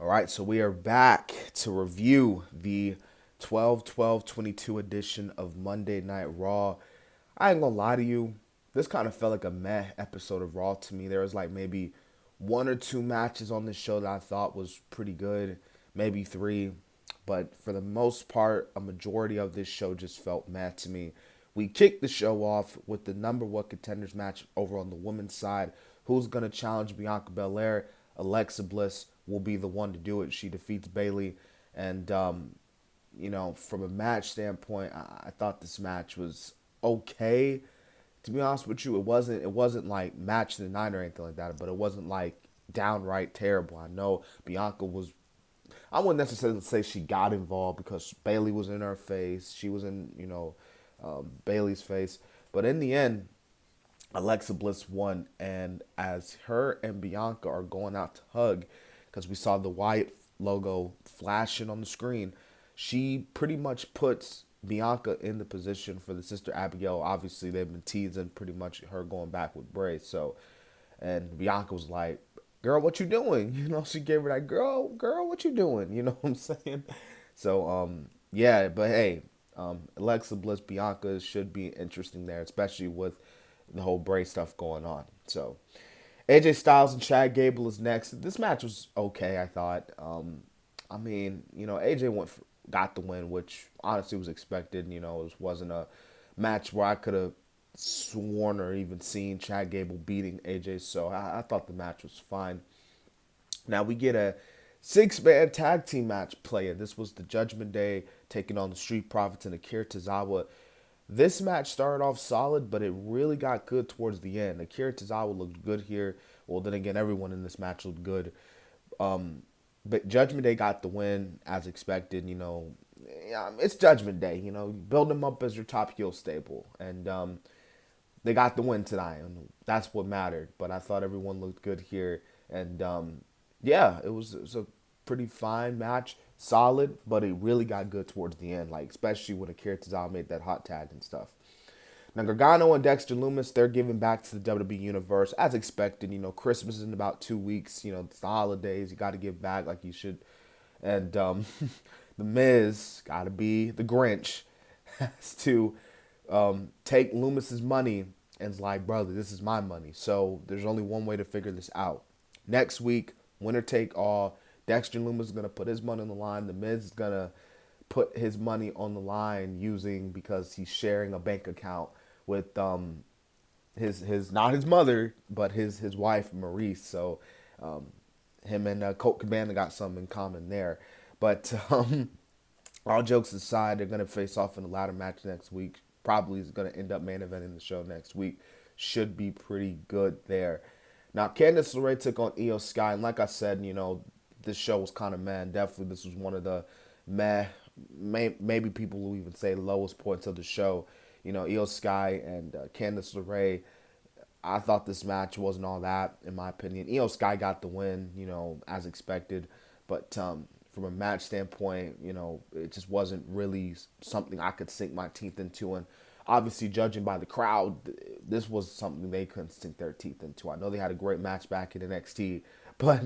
All right, so we are back to review the 12-12-22 edition of Monday Night Raw. I ain't gonna lie to you, this kind of felt like a meh episode of Raw to me. There was like maybe one or two matches on this show that I thought was pretty good, maybe three, but for the most part, a majority of this show just felt meh to me. We kicked the show off with the number one contenders match over on the women's side. Who's gonna challenge Bianca Belair? Alexa Bliss will be the one to do it. She defeats Bayley, and from a match standpoint, I thought this match was okay. To be honest with you, it wasn't like match of the night or anything like that, but it wasn't like downright terrible. I know Bianca was. I wouldn't necessarily say she got involved because Bayley was in her face. She was in Bayley's face, but in the end, Alexa Bliss won, and as her and Bianca are going out to hug, because we saw the Wyatt logo flashing on the screen, she pretty much puts Bianca in the position for the sister Abigail. Obviously, they've been teasing pretty much her going back with Bray. So, and Bianca was like, "Girl, what you doing?" She gave her that girl, what you doing? You know what I'm saying? So, yeah, but hey, Alexa Bliss, Bianca should be interesting there, especially with the whole Bray stuff going on. So, AJ Styles and Chad Gable is next. This match was okay, I thought. AJ got the win, which honestly was expected. It wasn't a match where I could have sworn or even seen Chad Gable beating AJ, so I thought the match was fine. Now we get a six-man tag team match playing. This was the Judgment Day taking on the Street Profits and Akira Tozawa. This match started off solid, but it really got good towards the end. Akira Tozawa looked good here. Well, then again, everyone in this match looked good. But Judgment Day got the win as expected. It's Judgment Day. Build them up as your top heel stable, and they got the win tonight, and that's what mattered. But I thought everyone looked good here, and yeah, it was a pretty fine match, solid, but it really got good towards the end, like especially when Akira Tozawa made that hot tag and stuff. Now Gargano and Dexter Loomis, they're giving back to the WWE universe as expected. Christmas is in about 2 weeks. It's the holidays. You got to give back like you should. And the Miz got to be the Grinch, has to take Loomis's money and it's like, brother, this is my money. So there's only one way to figure this out. Next week, winner take all. Dexter Loomis is gonna put his money on the line. The Miz is gonna put his money on the line because he's sharing a bank account with his not his mother but his wife Maurice. So him and Colt Cabana got something in common there. But all jokes aside, they're gonna face off in the ladder match next week. Probably is gonna end up main eventing the show next week. Should be pretty good there. Now, Candice LeRae took on Iyo Sky, and like I said, this show was kind of meh. Definitely, this was one of the maybe people will even say lowest points of the show. Iyo Sky and Candice LeRae. I thought this match wasn't all that, in my opinion. Iyo Sky got the win, as expected, but from a match standpoint, it just wasn't really something I could sink my teeth into. And obviously, judging by the crowd, this was something they couldn't sink their teeth into. I know they had a great match back in NXT, but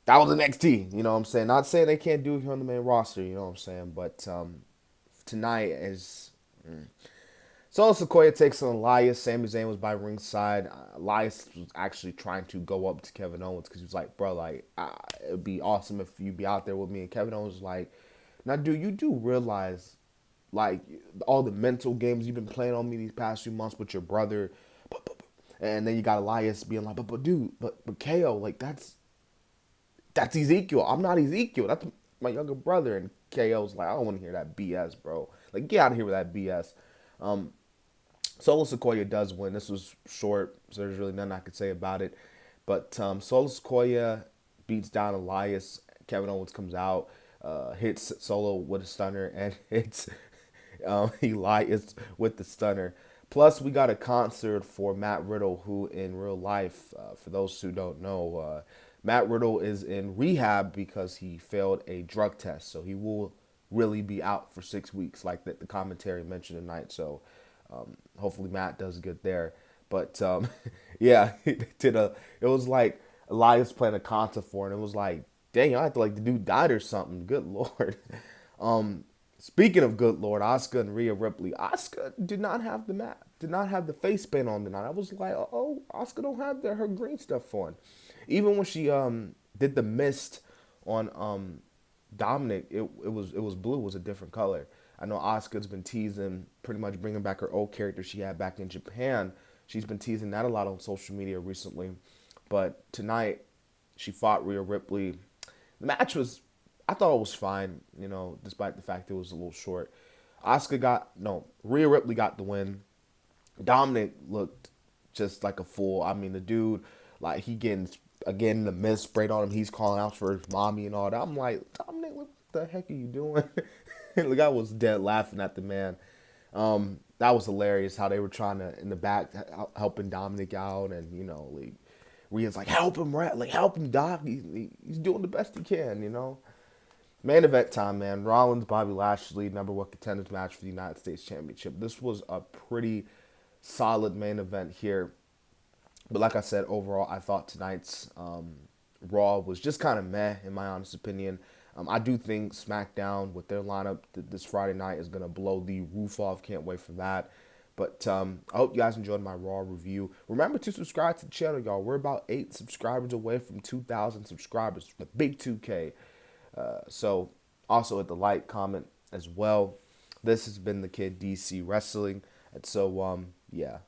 that was NXT. You know what I'm saying? Not saying they can't do it here on the main roster. You know what I'm saying? But tonight is. Solo Sikoa takes on Elias. Sami Zayn was by ringside. Elias was actually trying to go up to Kevin Owens because he was like, bro, it'd be awesome if you be out there with me. And Kevin Owens was like, now, dude, you do realize, like, all the mental games you've been playing on me these past few months with your brother. And then you got Elias being like, but dude, but KO, like, that's Ezekiel. I'm not Ezekiel. That's my younger brother. And KO's like, I don't want to hear that BS, bro. Like, get out of here with that BS. Solo Sikoa does win. This was short, so there's really nothing I could say about it. But Solo Sikoa beats down Elias. Kevin Owens comes out, hits Solo with a stunner, and hits Elias with the stunner. Plus, we got a concert for Matt Riddle, who in real life, for those who don't know, Matt Riddle is in rehab because he failed a drug test. So he will really be out for 6 weeks, like the commentary mentioned tonight. So hopefully Matt does good there. But yeah, it was like Elias playing a concert for, and it was like, dang, I thought like the dude died or something. Good lord. Um, Speaking of good lord, Asuka and Rhea Ripley. Asuka did not have the did not have the face paint on tonight. I was like, oh, Asuka don't have her green stuff on. Even when she did the mist on Dominic, it was blue, it was a different color. I know Asuka's been teasing pretty much bringing back her old character she had back in Japan. She's been teasing that a lot on social media recently. But tonight, she fought Rhea Ripley. The match was, I thought it was fine, despite the fact it was a little short. Rhea Ripley got the win. Dominic looked just like a fool. I mean, the dude, like, he getting, again, the mist sprayed on him. He's calling out for his mommy and all that. I'm like, Dominic, what the heck are you doing? The guy was dead laughing at the man. That was hilarious how they were trying to, in the back, helping Dominic out. And, like, Rhea's like, help him, Rat. Like, help him, Doc. He's doing the best he can. Main event time, man. Rollins, Bobby Lashley, number one contenders match for the United States Championship. This was a pretty solid main event here. But like I said, overall, I thought tonight's Raw was just kind of meh, in my honest opinion. I do think SmackDown, with their lineup this Friday night, is going to blow the roof off. Can't wait for that. But I hope you guys enjoyed my Raw review. Remember to subscribe to the channel, y'all. We're about 8 subscribers away from 2,000 subscribers, the big 2K. So also hit the like, comment as well. This has been the Kid DC Wrestling. And so, yeah.